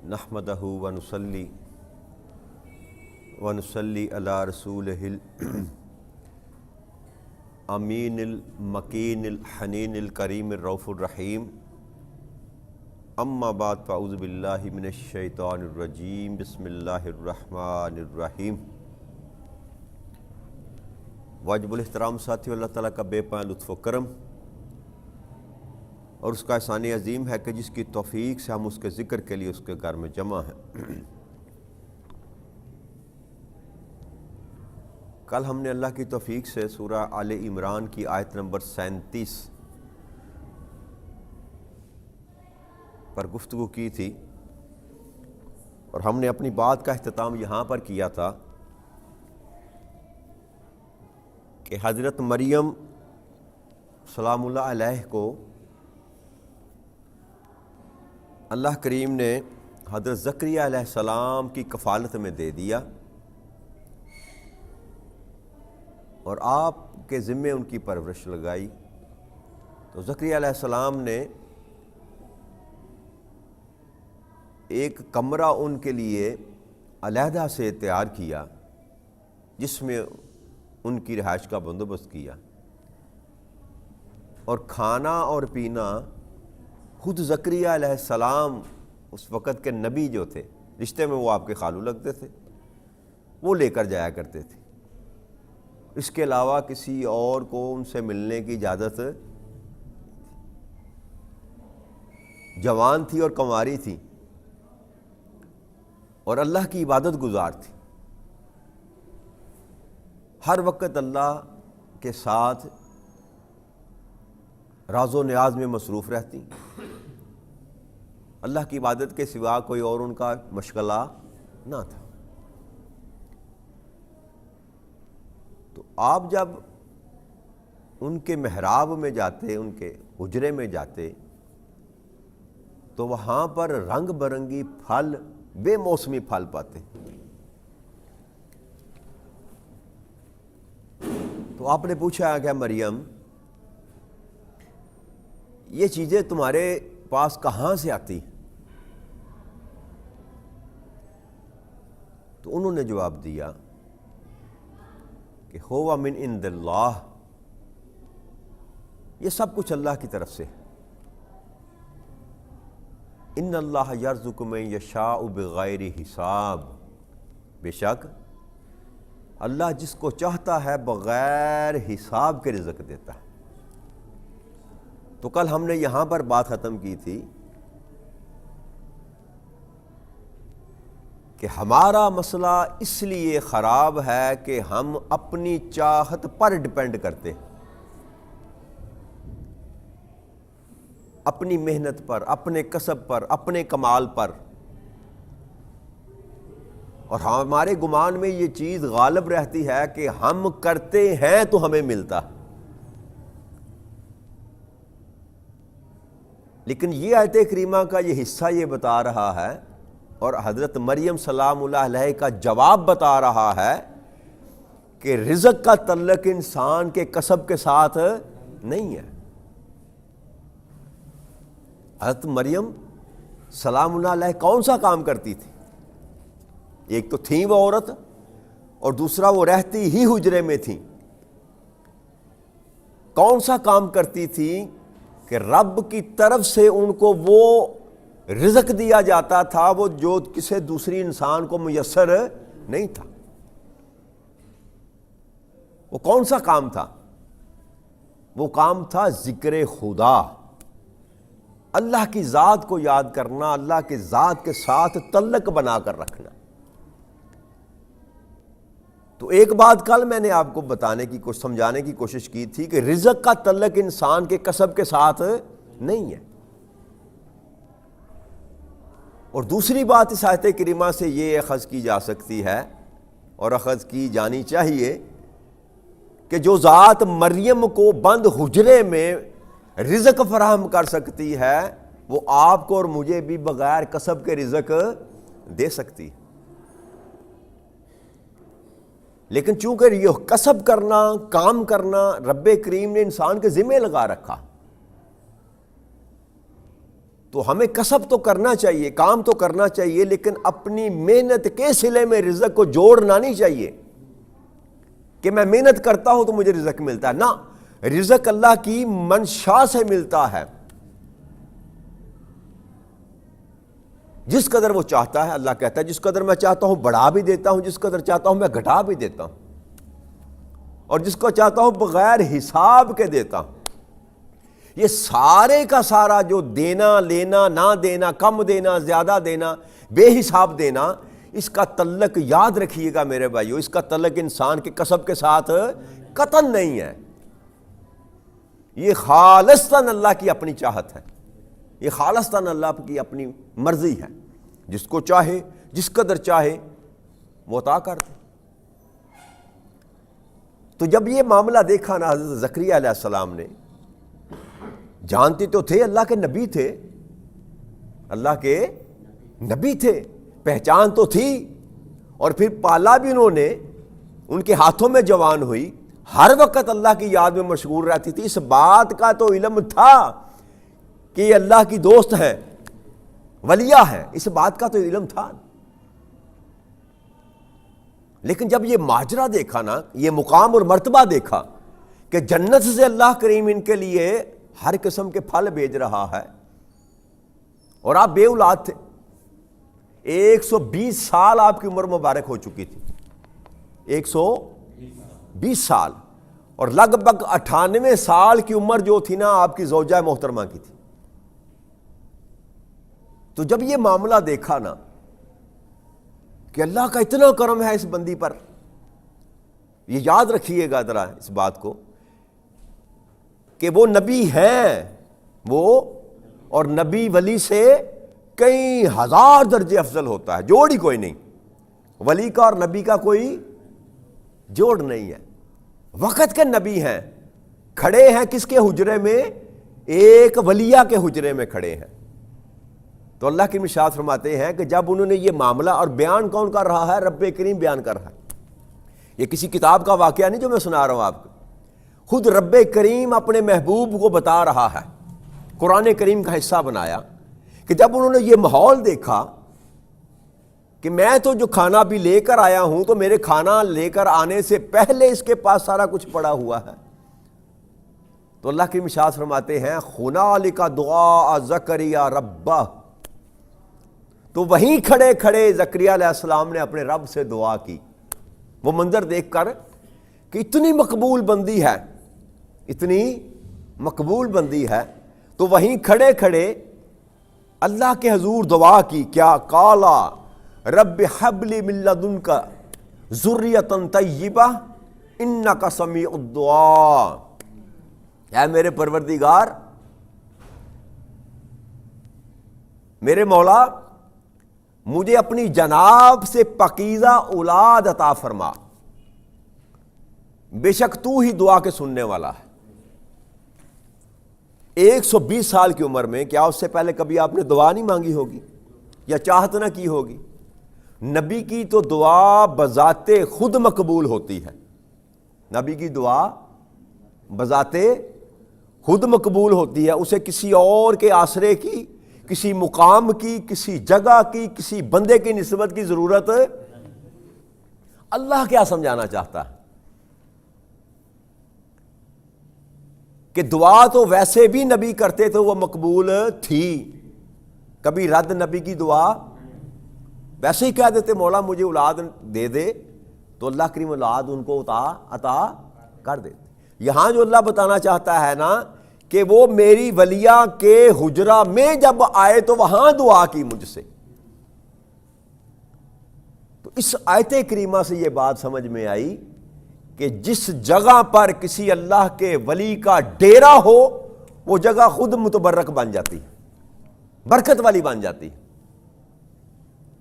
نحمدہ ونصلی علی رسولہ الامین المکین الحنین الکریم الرؤوف الرحیم اما بعد فاعوذ باللہ من الشیطان الرجیم بسم اللہ الرحمن الرحیم۔ واجب الاحترام ساتھیو، اللہ تعالیٰ کا بے پناہ لطف و کرم اور اس کا احسان عظیم ہے کہ جس کی توفیق سے ہم اس کے ذکر کے لیے اس کے گھر میں جمع ہیں۔ کل ہم نے اللہ کی توفیق سے سورہ آل عمران کی آیت نمبر 37 پر گفتگو کی تھی اور ہم نے اپنی بات کا اختتام یہاں پر کیا تھا کہ حضرت مریم سلام اللہ علیہ کو اللہ کریم نے حضرت زکریا علیہ السلام کی کفالت میں دے دیا اور آپ کے ذمے ان کی پرورش لگائی۔ تو زکریا علیہ السلام نے ایک کمرہ ان کے لیے علیحدہ سے تیار کیا جس میں ان کی رہائش کا بندوبست کیا، اور کھانا اور پینا خود زکریا علیہ السلام اس وقت کے نبی جو تھے، رشتے میں وہ آپ کے خالو لگتے تھے، وہ لے کر جایا کرتے تھے۔ اس کے علاوہ کسی اور کو ان سے ملنے کی اجازت جوان تھی اور کنواری تھی اور اللہ کی عبادت گزار تھی، ہر وقت اللہ کے ساتھ راز و نیاز میں مصروف رہتی، اللہ کی عبادت کے سوا کوئی اور ان کا مشغلہ نہ تھا۔ تو آپ جب ان کے محراب میں جاتے، ان کے حجرے میں جاتے، تو وہاں پر رنگ برنگی پھل، بے موسمی پھل پاتے۔ تو آپ نے پوچھا کہ مریم یہ چیزیں تمہارے پاس کہاں سے آتی؟ تو انہوں نے جواب دیا کہ ہوا من عند اللہ، یہ سب کچھ اللہ کی طرف سے۔ ان اللہ یرزق من یشاء بغیر حساب، بے شک اللہ جس کو چاہتا ہے بغیر حساب کے رزق دیتا ہے۔ تو کل ہم نے یہاں پر بات ختم کی تھی کہ ہمارا مسئلہ اس لیے خراب ہے کہ ہم اپنی چاہت پر ڈیپینڈ کرتے ہیں، اپنی محنت پر، اپنے کسب پر، اپنے کمال پر، اور ہمارے گمان میں یہ چیز غالب رہتی ہے کہ ہم کرتے ہیں تو ہمیں ملتا۔ لیکن یہ آیت کریمہ کا یہ حصہ یہ بتا رہا ہے اور حضرت مریم سلام اللہ علیہ کا جواب بتا رہا ہے کہ رزق کا تعلق انسان کے کسب کے ساتھ نہیں ہے۔ حضرت مریم سلام اللہ علیہ کون سا کام کرتی تھی؟ ایک تو تھیں وہ عورت، اور دوسرا وہ رہتی ہی حجرے میں تھیں۔ کون سا کام کرتی تھی کہ رب کی طرف سے ان کو وہ رزق دیا جاتا تھا وہ جو کسی دوسری انسان کو میسر نہیں تھا۔ وہ کون سا کام تھا؟ وہ کام تھا ذکر خدا، اللہ کی ذات کو یاد کرنا، اللہ کی ذات کے ساتھ تعلق بنا کر رکھنا۔ تو ایک بات کل میں نے آپ کو بتانے کی سمجھانے کی کوشش کی تھی کہ رزق کا تعلق انسان کے کسب کے ساتھ نہیں ہے، اور دوسری بات اس آیت کریمہ سے یہ اخذ کی جا سکتی ہے اور اخذ کی جانی چاہیے کہ جو ذات مریم کو بند حجرے میں رزق فراہم کر سکتی ہے وہ آپ کو اور مجھے بھی بغیر کسب کے رزق دے سکتی ہے۔ لیکن چونکہ یہ کسب کرنا، کام کرنا رب کریم نے انسان کے ذمہ لگا رکھا، تو ہمیں کسب تو کرنا چاہیے، کام تو کرنا چاہیے، لیکن اپنی محنت کے صلے میں رزق کو جوڑنا نہیں چاہیے کہ میں محنت کرتا ہوں تو مجھے رزق ملتا ہے. نہ، رزق اللہ کی منشا سے ملتا ہے. جس قدر وہ چاہتا ہے، اللہ کہتا ہے جس قدر میں چاہتا ہوں بڑھا بھی دیتا ہوں، جس قدر چاہتا ہوں میں گھٹا بھی دیتا ہوں، اور جس کو چاہتا ہوں بغیر حساب کے دیتا ہوں. یہ سارے کا سارا جو دینا لینا، نہ دینا، کم دینا، زیادہ دینا، بے حساب دینا، اس کا تعلق یاد رکھیے گا میرے بھائیو، اس کا تعلق انسان کے کسب کے ساتھ قطعاً نہیں ہے. یہ خالصتاً اللہ کی اپنی چاہت ہے، یہ خالصتاً اللہ کی اپنی مرضی ہے. جس کو چاہے، جس قدر چاہے وہ عطا کر دے. تو جب یہ معاملہ دیکھا نا حضرت زکریا علیہ السلام نے، جانتے تو تھے اللہ کے نبی تھے، اللہ کے نبی تھے، پہچان تو تھی، اور پھر پالا بھی انہوں نے، ان کے ہاتھوں میں جوان ہوئی، ہر وقت اللہ کی یاد میں مشغول رہتی تھی. اس بات کا تو علم تھا کہ یہ اللہ کی دوست ہے، ولیہ ہے، اس بات کا تو علم تھا. لیکن جب یہ ماجرا دیکھا نا، یہ مقام اور مرتبہ دیکھا کہ جنت سے اللہ کریم ان کے لیے ہر قسم کے پھل بھیج رہا ہے، اور آپ بے اولاد تھے، 120 سال آپ کی عمر مبارک ہو چکی تھی، 120 سال، اور لگ بھگ 98 سال کی عمر جو تھی نا آپ کی زوجہ محترمہ کی تھی. تو جب یہ معاملہ دیکھا نا کہ اللہ کا اتنا کرم ہے اس بندی پر، یہ یاد رکھیے گا ذرا اس بات کو کہ وہ نبی ہیں، وہ اور نبی ولی سے کئی ہزار درجے افضل ہوتا ہے، جوڑ ہی کوئی نہیں. ولی کا اور نبی کا کوئی جوڑ نہیں ہے. وقت کے نبی ہیں، کھڑے ہیں کس کے حجرے میں؟ ایک ولیہ کے حجرے میں کھڑے ہیں. تو اللہ کی ارشاد فرماتے ہیں کہ جب انہوں نے یہ معاملہ، اور بیان کون کر رہا ہے؟ رب کریم بیان کر رہا ہے. یہ کسی کتاب کا واقعہ نہیں جو میں سنا رہا ہوں آپ کو، خود رب کریم اپنے محبوب کو بتا رہا ہے، قرآن کریم کا حصہ بنایا کہ جب انہوں نے یہ ماحول دیکھا کہ میں تو جو کھانا بھی لے کر آیا ہوں تو میرے کھانا لے کر آنے سے پہلے اس کے پاس سارا کچھ پڑا ہوا ہے. تو اللہ کی ارشاد فرماتے ہیں ہنالک دعا زکریا ربہ، تو وہیں کھڑے کھڑے زکریا علیہ السلام نے اپنے رب سے دعا کی. وہ منظر دیکھ کر کہ اتنی مقبول بندی ہے، اتنی مقبول بندی ہے، تو وہیں کھڑے کھڑے اللہ کے حضور دعا کی. کیا؟ قالا رب حب لی من لدنک ذریۃ طیبہ انک سمیع الدعاء. اے میرے پروردگار، میرے مولا، مجھے اپنی جناب سے پاکیزہ اولاد عطا فرما، بے شک تو ہی دعا کے سننے والا ہے. 120 سال کی عمر میں کیا اس سے پہلے کبھی آپ نے دعا نہیں مانگی ہوگی یا چاہت نہ کی ہوگی؟ نبی کی تو دعا بذات خود مقبول ہوتی ہے، نبی کی دعا بذات خود مقبول ہوتی ہے. اسے کسی اور کے آسرے کی، کسی مقام کی، کسی جگہ کی، کسی بندے کی نسبت کی ضرورت. اللہ کیا سمجھانا چاہتا ہے کہ دعا تو ویسے بھی نبی کرتے تھے، وہ مقبول تھی. کبھی رد نبی کی دعا ویسے ہی کہہ دیتے مولا مجھے اولاد دے دے، تو اللہ کریم اولاد ان کو عطا کر دیتے. یہاں جو اللہ بتانا چاہتا ہے نا کہ وہ میری ولیہ کے حجرہ میں جب آئے تو وہاں دعا کی مجھ سے. تو اس آیت کریمہ سے یہ بات سمجھ میں آئی کہ جس جگہ پر کسی اللہ کے ولی کا ڈیرا ہو وہ جگہ خود متبرک بن جاتی، برکت والی بن جاتی.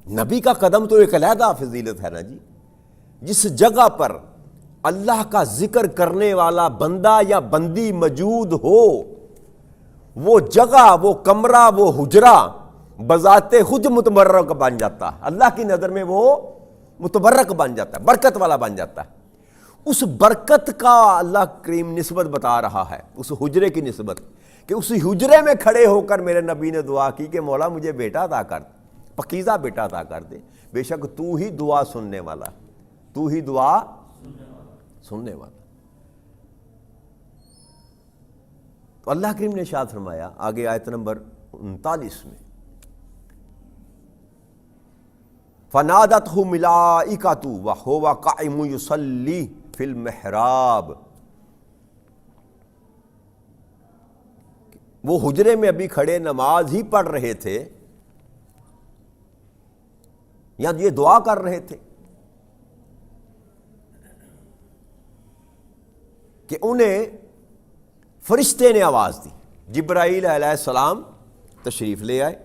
نبی کا قدم تو ایک علیحدہ فضیلت ہے نا جی. جس جگہ پر اللہ کا ذکر کرنے والا بندہ یا بندی موجود ہو، وہ جگہ، وہ کمرہ، وہ حجرہ بذات خود متبرک بن جاتا ہے. اللہ کی نظر میں وہ متبرک بن جاتا ہے، برکت والا بن جاتا ہے. اس برکت کا اللہ کریم نسبت بتا رہا ہے، اس حجرے کی نسبت کہ اسی حجرے میں کھڑے ہو کر میرے نبی نے دعا کی کہ مولا مجھے بیٹا عطا کر، پکیزہ بیٹا عطا کر دے، بے شک تو ہی دعا سننے والا، تو ہی دعا سننے والا۔ تو اللہ کریم نے ارشاد فرمایا آگے آیت نمبر 39 میں، فَنَادَتْهُ مِلَائِكَةُ وَهُوَ قَائِمٌ يُصَلِّي فِي الْمِحْرَابِ، وہ حجرے میں ابھی کھڑے نماز ہی پڑھ رہے تھے یا یہ دعا کر رہے تھے کہ انہیں فرشتے نے آواز دی، جبرائیل علیہ السلام تشریف لے آئے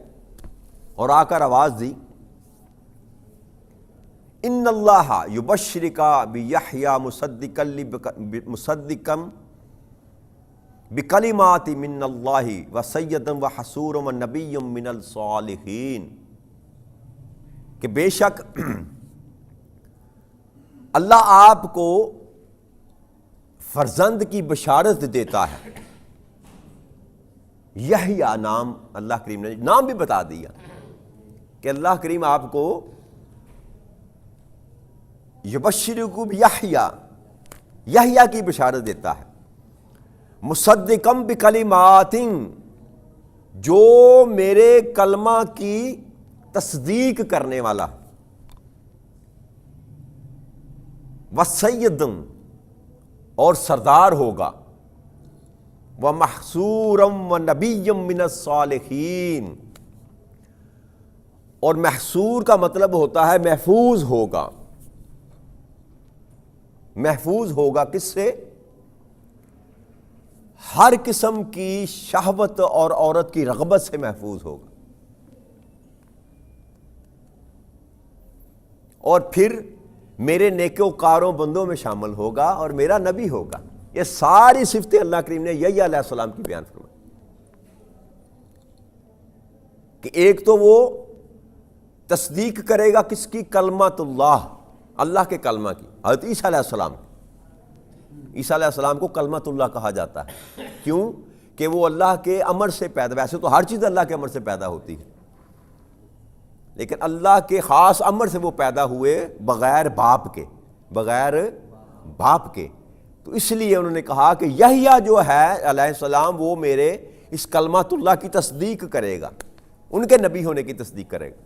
اور آ کر آواز دی، ان اللہ یبشرک بیحییٰ مصدقا بکلمات من اللہ وسیدا وحصورا ونبی من الصالحین، کہ بے شک اللہ آپ کو فرزند کی بشارت دیتا ہے۔ یحییٰ نام اللہ کریم نے نام بھی بتا دیا کہ اللہ کریم آپ کو یبشرک بیحییٰ، یحییٰ کی بشارت دیتا ہے، مصدقم بکلمات، جو میرے کلمہ کی تصدیق کرنے والا، وسیدم اور سردار ہوگا، ومحصورم ونبیم من الصالحین، اور محصور کا مطلب ہوتا ہے محفوظ ہوگا۔ محفوظ ہوگا کس سے؟ ہر قسم کی شہوت اور عورت کی رغبت سے محفوظ ہوگا، اور پھر میرے نیکوکاروں بندوں میں شامل ہوگا اور میرا نبی ہوگا۔ یہ ساری صفتیں اللہ کریم نے یحییٰ علیہ السلام کی بیان فرمائی کہ ایک تو وہ تصدیق کرے گا کس کی؟ کلمۃ اللہ، اللہ کے کلمہ کی۔ حضرت عیسیٰ علیہ السلام، عیسیٰ علیہ السلام کو کلمۃ اللہ کہا جاتا ہے، کیوں کہ وہ اللہ کے امر سے پیدا، ویسے تو ہر چیز اللہ کے امر سے پیدا ہوتی ہے، لیکن اللہ کے خاص امر سے وہ پیدا ہوئے بغیر باپ کے، بغیر باپ کے۔ تو اس لیے انہوں نے کہا کہ یحییٰ جو ہے علیہ السلام وہ میرے اس کلمۃ اللہ کی تصدیق کرے گا، ان کے نبی ہونے کی تصدیق کرے گا۔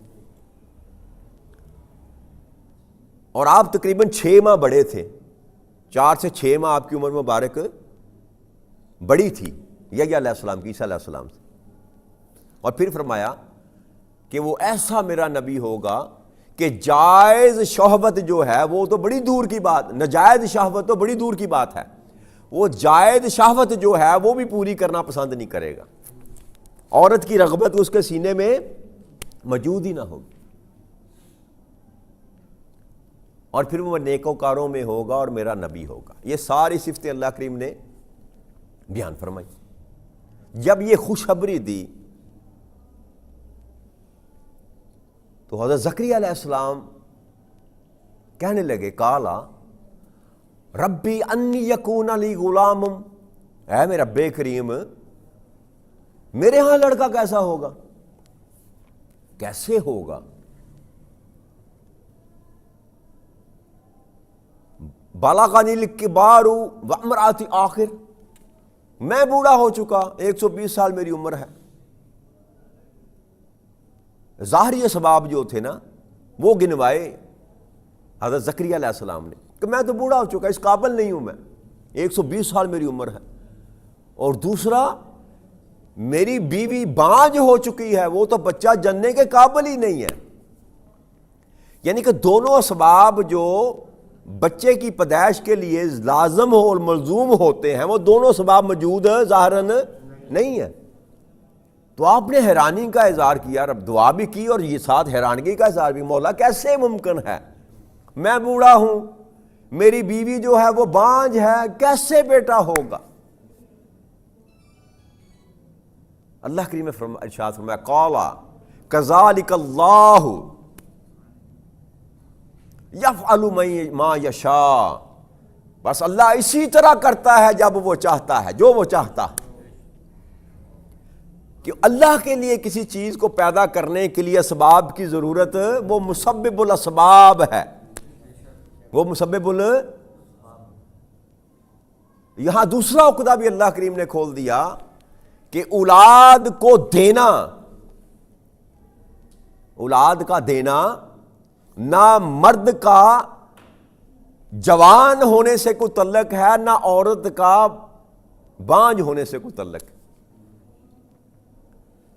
اور آپ تقریباً 6 ماہ بڑے تھے، 4 سے 6 ماہ آپ کی عمر مبارک بڑی تھی یحییٰ علیہ السلام کی عیسیٰ علیہ السلام سے۔ اور پھر فرمایا کہ وہ ایسا میرا نبی ہوگا کہ جائز شہوت جو ہے وہ تو بڑی دور کی بات، ناجائز شہوت تو بڑی دور کی بات ہے، وہ جائز شہوت جو ہے وہ بھی پوری کرنا پسند نہیں کرے گا، عورت کی رغبت اس کے سینے میں موجود ہی نہ ہوگی، اور پھر وہ نیکوکاروں میں ہوگا اور میرا نبی ہوگا۔ یہ ساری صفتیں اللہ کریم نے بیان فرمائی۔ جب یہ خوشخبری دی تو حضرت زکریا علیہ السلام کہنے لگے، قالا ربی انی یکون لی غلام، اے میرے رب کریم میرے ہاں لڑکا کیسا ہوگا، کیسے ہوگا؟ بلغنی الکبار وامرأتی آخر، میں بوڑھا ہو چکا، 120 سال میری عمر ہے۔ ظاہری اسباب جو تھے نا وہ گنوائے حضرت زکریا علیہ السلام نے کہ میں تو بوڑھا ہو چکا، اس قابل نہیں ہوں، میں 120 سال میری عمر ہے، اور دوسرا میری بیوی بانجھ ہو چکی ہے، وہ تو بچہ جننے کے قابل ہی نہیں ہے۔ یعنی کہ دونوں اسباب جو بچے کی پیدائش کے لیے لازم اور ملزوم ہوتے ہیں وہ دونوں اسباب موجود ظاہراً نہیں ہے۔ تو آپ نے حیرانی کا اظہار کیا، رب دعا بھی کی اور یہ ساتھ حیرانگی کا اظہار بھی، مولا کیسے ممکن ہے، میں بوڑھا ہوں، میری بیوی جو ہے وہ بانجھ ہے، کیسے بیٹا ہوگا؟ اللہ کریم نے ارشاد فرمایا، قالا کذالک اللہ یفعل ما یشاء، بس اللہ اسی طرح کرتا ہے جب وہ چاہتا ہے، جو وہ چاہتا ہے۔ کہ اللہ کے لیے کسی چیز کو پیدا کرنے کے لیے اسباب کی ضرورت، وہ مسبب الاسباب ہے، وہ مسبب یہاں دوسرا عقدہ بھی اللہ کریم نے کھول دیا کہ اولاد کو دینا، اولاد کا دینا نہ مرد کا جوان ہونے سے کوئی تعلق ہے، نہ عورت کا بانجھ ہونے سے کوئی تعلق ہے۔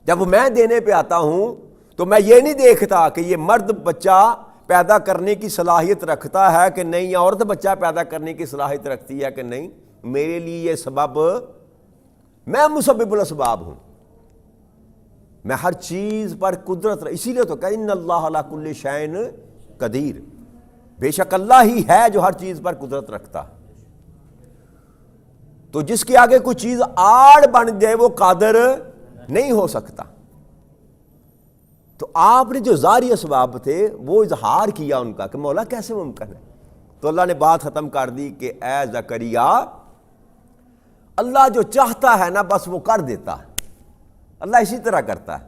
جب میں دینے پہ آتا ہوں تو میں یہ نہیں دیکھتا کہ یہ مرد بچہ پیدا کرنے کی صلاحیت رکھتا ہے کہ نہیں، یا عورت بچہ پیدا کرنے کی صلاحیت رکھتی ہے کہ نہیں، میرے لیے یہ سبب، میں مسبب الاسباب ہوں، میں ہر چیز پر قدرت، اسی لیے تو کہ ان اللہ علی کل شیء قدیر، بے شک اللہ ہی ہے جو ہر چیز پر قدرت رکھتا ہے۔ تو جس کے آگے کوئی چیز آڑ بن جائے وہ قادر نہیں ہو سکتا۔ تو آپ نے جو ظاہری اسباب تھے وہ اظہار کیا ان کا کہ مولا کیسے ممکن ہے، تو اللہ نے بات ختم کر دی کہ اے زکریا، اللہ جو چاہتا ہے نا بس وہ کر دیتا ہے، اللہ اسی طرح کرتا ہے،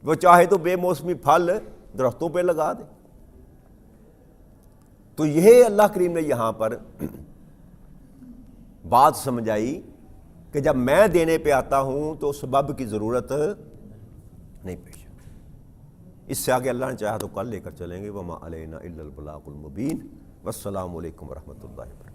وہ چاہے تو بے موسمی پھل درختوں پہ لگا دے۔ تو یہ اللہ کریم نے یہاں پر بات سمجھائی کہ جب میں دینے پہ آتا ہوں تو سبب کی ضرورت نہیں پیش۔ اس سے آگے اللہ نے چاہا تو کل لے کر چلیں گے۔ وما علینا الا البلاغ المبین۔ والسلام علیکم ورحمۃ اللہ وبرکاتہ۔